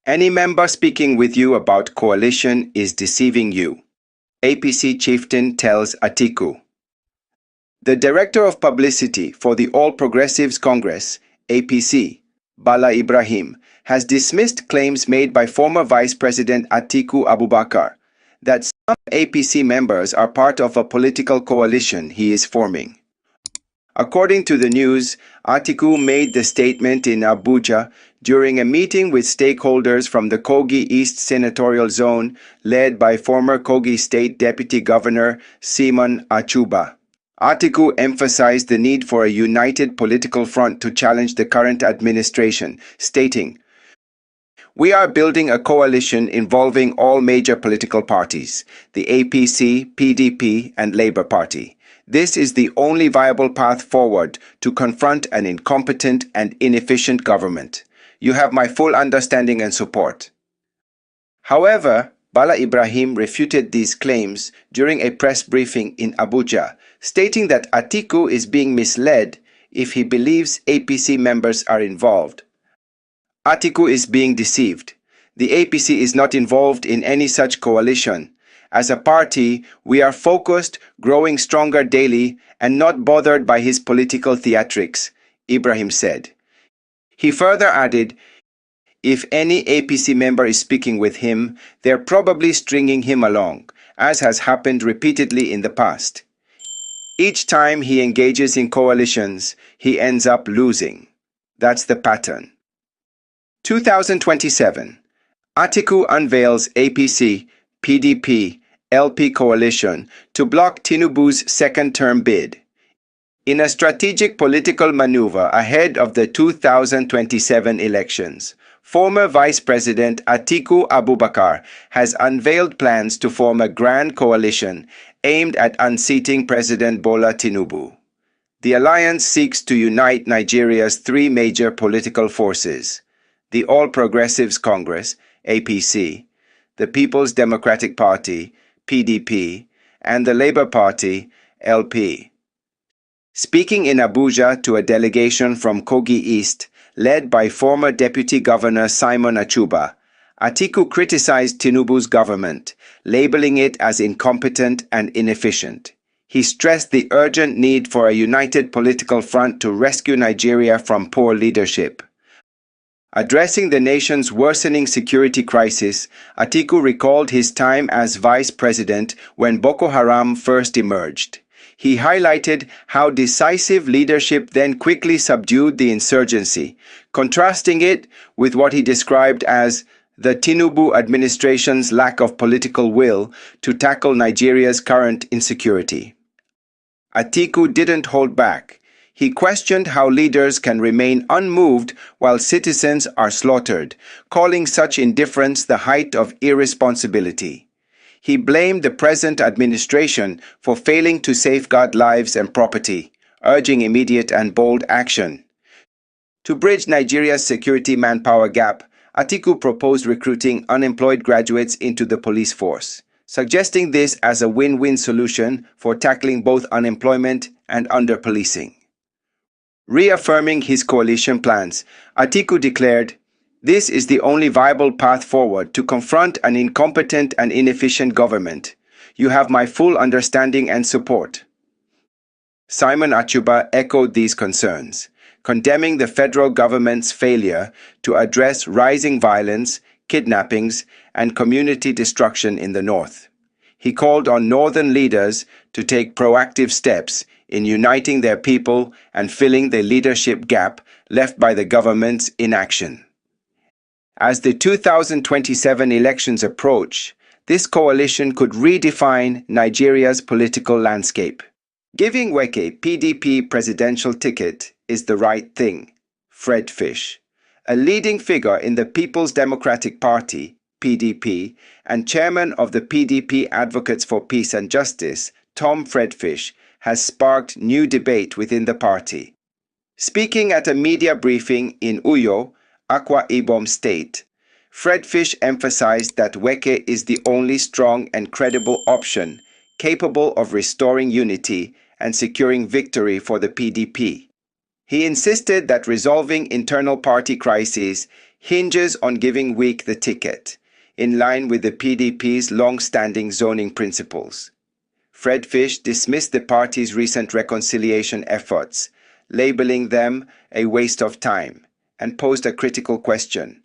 Any member speaking with you about coalition is deceiving you. APC Chieftain tells Atiku. The Director of Publicity for the All Progressives Congress, APC, Bala Ibrahim, has dismissed claims made by former Vice President Atiku Abubakar that some APC members are part of a political coalition he is forming. According to the news, Atiku made the statement in Abuja during a meeting with stakeholders from the Kogi East Senatorial Zone led by former Kogi State Deputy Governor Simon Achuba. Atiku emphasized the need for a united political front to challenge the current administration, stating, "We are building a coalition involving all major political parties, the APC, PDP, and Labour Party. This is the only viable path forward to confront an incompetent and inefficient government. You have my full understanding and support." However, Bala Ibrahim refuted these claims during a press briefing in Abuja, stating that Atiku is being misled if he believes APC members are involved. Atiku is being deceived. The APC is not involved in any such coalition. As a party, we are focused, growing stronger daily, and not bothered by his political theatrics, Ibrahim said. He further added, if any APC member is speaking with him, they're probably stringing him along, as has happened repeatedly in the past. Each time he engages in coalitions, he ends up losing. That's the pattern. 2027. Atiku unveils APC, PDP, LP coalition to block Tinubu's second-term bid. In a strategic political maneuver ahead of the 2027 elections, former Vice President Atiku Abubakar has unveiled plans to form a grand coalition aimed at unseating President Bola Tinubu. The alliance seeks to unite Nigeria's three major political forces: the All Progressives Congress, APC, the People's Democratic Party, PDP, and the Labour Party, LP. Speaking in Abuja to a delegation from Kogi East, led by former Deputy Governor Simon Achuba, Atiku criticized Tinubu's government, labeling it as incompetent and inefficient. He stressed the urgent need for a united political front to rescue Nigeria from poor leadership. Addressing the nation's worsening security crisis, Atiku recalled his time as vice president when Boko Haram first emerged. He highlighted how decisive leadership then quickly subdued the insurgency, contrasting it with what he described as the Tinubu administration's lack of political will to tackle Nigeria's current insecurity. Atiku didn't hold back. He questioned how leaders can remain unmoved while citizens are slaughtered, calling such indifference the height of irresponsibility. He blamed the present administration for failing to safeguard lives and property, urging immediate and bold action. To bridge Nigeria's security manpower gap, Atiku proposed recruiting unemployed graduates into the police force, suggesting this as a win-win solution for tackling both unemployment and under-policing. Reaffirming his coalition plans, Atiku declared, "This is the only viable path forward to confront an incompetent and inefficient government. You have my full understanding and support." Simon Achuba echoed these concerns, condemning the federal government's failure to address rising violence, kidnappings, and community destruction in the north. He called on northern leaders to take proactive steps in uniting their people and filling the leadership gap left by the government's inaction. As the 2027 elections approach, this coalition could redefine Nigeria's political landscape. Giving Weke PDP presidential ticket is the right thing, Fred Fish, a leading figure in the People's Democratic Party, PDP, and chairman of the PDP Advocates for Peace and Justice, Tom Fredfish, has sparked new debate within the party. Speaking at a media briefing in Uyo, Akwa Ibom State, Fredfish emphasized that Weke is the only strong and credible option capable of restoring unity and securing victory for the PDP. He insisted that resolving internal party crises hinges on giving Wike the ticket, in line with the PDP's long-standing zoning principles. Fred Fish dismissed the party's recent reconciliation efforts, labeling them a waste of time, and posed a critical question.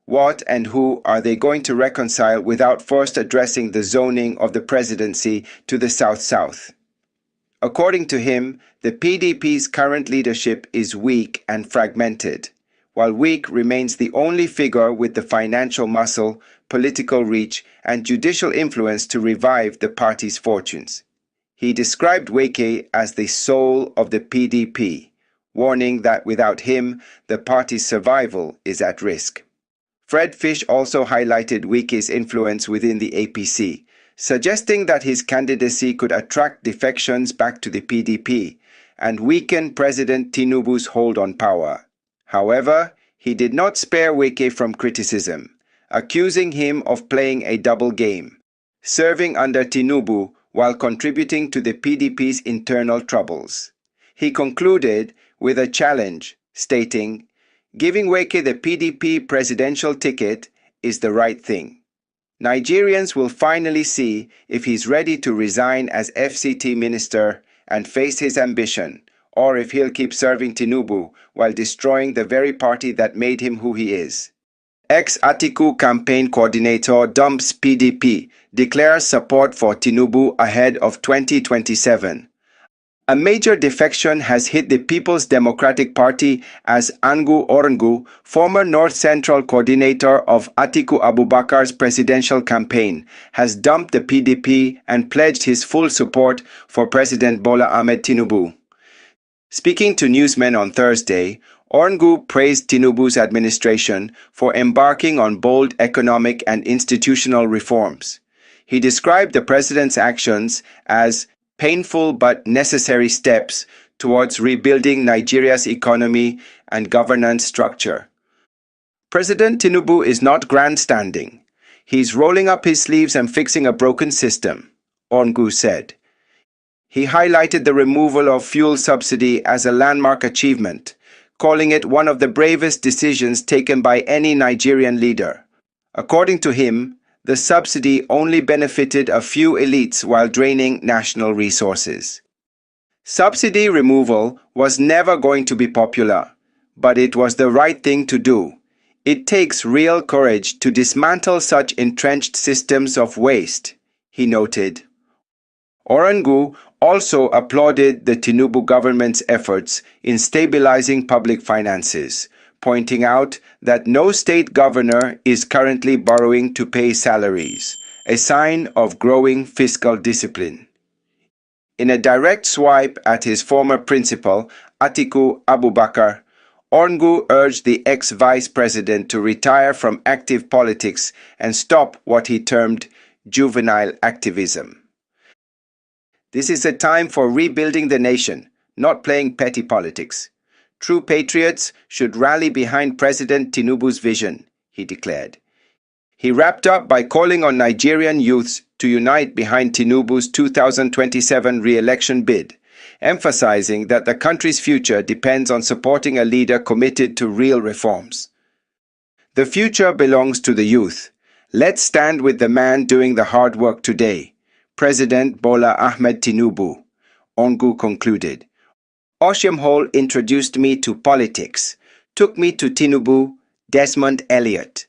What and who are they going to reconcile without first addressing the zoning of the presidency to the South-South? According to him, the PDP's current leadership is weak and fragmented, while Wike remains the only figure with the financial muscle, political reach, and judicial influence to revive the party's fortunes. He described Wike as the soul of the PDP, warning that without him, the party's survival is at risk. Fred Fish also highlighted Wike's influence within the APC, suggesting that his candidacy could attract defections back to the PDP and weaken President Tinubu's hold on power. However, he did not spare Wike from criticism, accusing him of playing a double game, serving under Tinubu while contributing to the PDP's internal troubles. He concluded with a challenge, stating, "Giving Wike the PDP presidential ticket is the right thing. Nigerians will finally see if he's ready to resign as FCT minister and face his ambition, or if he'll keep serving Tinubu while destroying the very party that made him who he is." Ex-Atiku campaign coordinator dumps PDP, declares support for Tinubu ahead of 2027. A major defection has hit the People's Democratic Party as Angu Orangu, former North Central coordinator of Atiku Abubakar's presidential campaign, has dumped the PDP and pledged his full support for President Bola Ahmed Tinubu. Speaking to newsmen on Thursday, Orangu praised Tinubu's administration for embarking on bold economic and institutional reforms. He described the president's actions as painful but necessary steps towards rebuilding Nigeria's economy and governance structure. President Tinubu is not grandstanding. He's rolling up his sleeves and fixing a broken system, Orangu said. He highlighted the removal of fuel subsidy as a landmark achievement, calling it one of the bravest decisions taken by any Nigerian leader. According to him, the subsidy only benefited a few elites while draining national resources. Subsidy removal was never going to be popular, but it was the right thing to do. It takes real courage to dismantle such entrenched systems of waste, he noted. Orangu also applauded the Tinubu government's efforts in stabilizing public finances, pointing out that no state governor is currently borrowing to pay salaries, a sign of growing fiscal discipline. In a direct swipe at his former principal, Atiku Abubakar, Orangu urged the ex-vice president to retire from active politics and stop what he termed juvenile activism. "This is a time for rebuilding the nation, not playing petty politics. True patriots should rally behind President Tinubu's vision," he declared. He wrapped up by calling on Nigerian youths to unite behind Tinubu's 2027 re-election bid, emphasizing that the country's future depends on supporting a leader committed to real reforms. "The future belongs to the youth. Let's stand with the man doing the hard work today, President Bola Ahmed Tinubu," Orangu concluded. "Oshiem Hall introduced me to politics, took me to Tinubu, Desmond Elliott."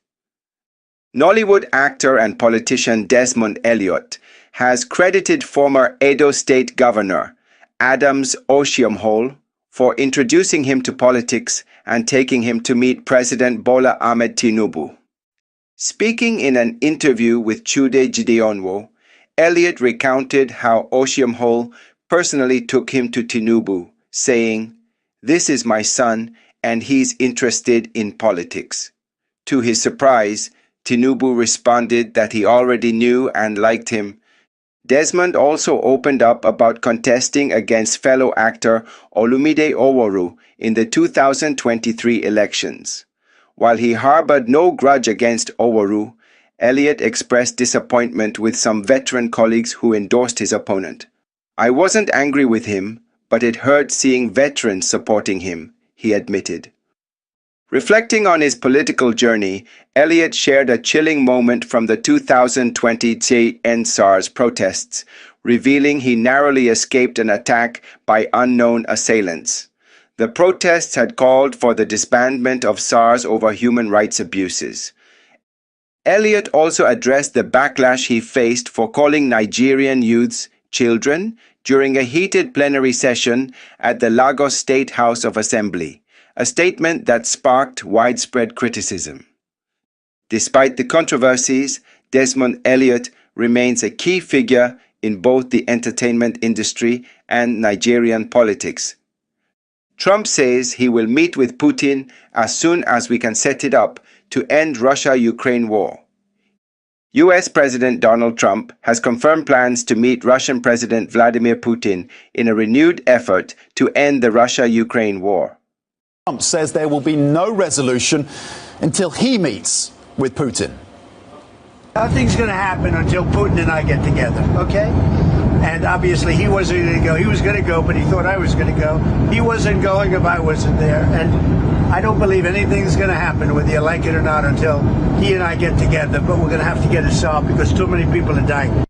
Nollywood actor and politician Desmond Elliott has credited former Edo State Governor Adams Oshiem Hall for introducing him to politics and taking him to meet President Bola Ahmed Tinubu. Speaking in an interview with Chude Gideonwo, Elliott recounted how Oshiem Hall personally took him to Tinubu, saying, "This is my son and he's interested in politics." To his surprise, Tinubu responded that he already knew and liked him. Desmond also opened up about contesting against fellow actor Olumide Oworu in the 2023 elections. While he harbored no grudge against Oworu, Elliott expressed disappointment with some veteran colleagues who endorsed his opponent. "I wasn't angry with him, but it hurt seeing veterans supporting him," he admitted. Reflecting on his political journey, Elliott shared a chilling moment from the 2020 EndSARS protests, revealing he narrowly escaped an attack by unknown assailants. The protests had called for the disbandment of SARS over human rights abuses. Elliott also addressed the backlash he faced for calling Nigerian youths children during a heated plenary session at the Lagos State House of Assembly, a statement that sparked widespread criticism. Despite the controversies, Desmond Elliott remains a key figure in both the entertainment industry and Nigerian politics. Trump says he will meet with Putin as soon as we can set it up to end Russia-Ukraine war. US President Donald Trump has confirmed plans to meet Russian President Vladimir Putin in a renewed effort to end the Russia-Ukraine war. Trump says there will be no resolution until he meets with Putin. Nothing's going to happen until Putin and I get together, okay? And obviously he wasn't going to go. He was going to go, but he thought I was going to go. He wasn't going if I wasn't there. And I don't believe anything's going to happen, whether you like it or not, until he and I get together. But we're going to have to get it solved because too many people are dying.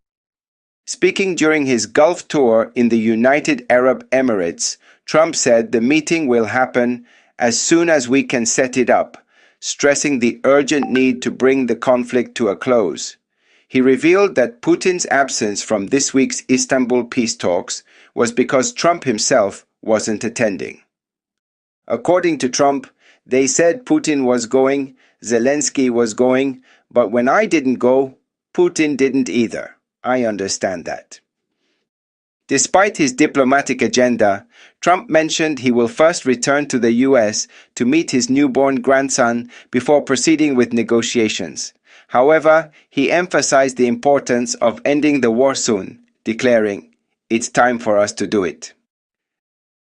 Speaking during his Gulf tour in the United Arab Emirates, Trump said the meeting will happen as soon as we can set it up, stressing the urgent need to bring the conflict to a close. He revealed that Putin's absence from this week's Istanbul peace talks was because Trump himself wasn't attending. According to Trump, they said Putin was going, Zelenskyy was going, but when I didn't go, Putin didn't either. I understand that. Despite his diplomatic agenda, Trump mentioned he will first return to the US to meet his newborn grandson before proceeding with negotiations. However, he emphasized the importance of ending the war soon, declaring, "It's time for us to do it."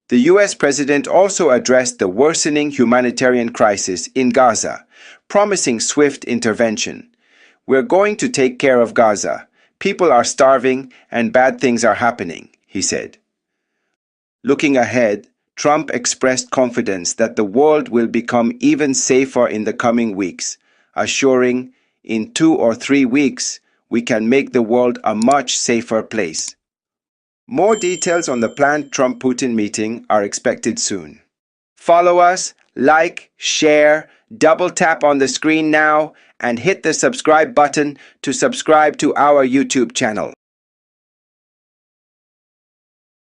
The US president also addressed the worsening humanitarian crisis in Gaza, promising swift intervention. "We're going to take care of Gaza. People are starving and bad things are happening," he said. Looking ahead, Trump expressed confidence that the world will become even safer in the coming weeks, assuring, "In 2 or 3 weeks, we can make the world a much safer place." More details on the planned Trump-Putin meeting are expected soon. Follow us, like, share, double tap on the screen now, and hit the subscribe button to subscribe to our YouTube channel.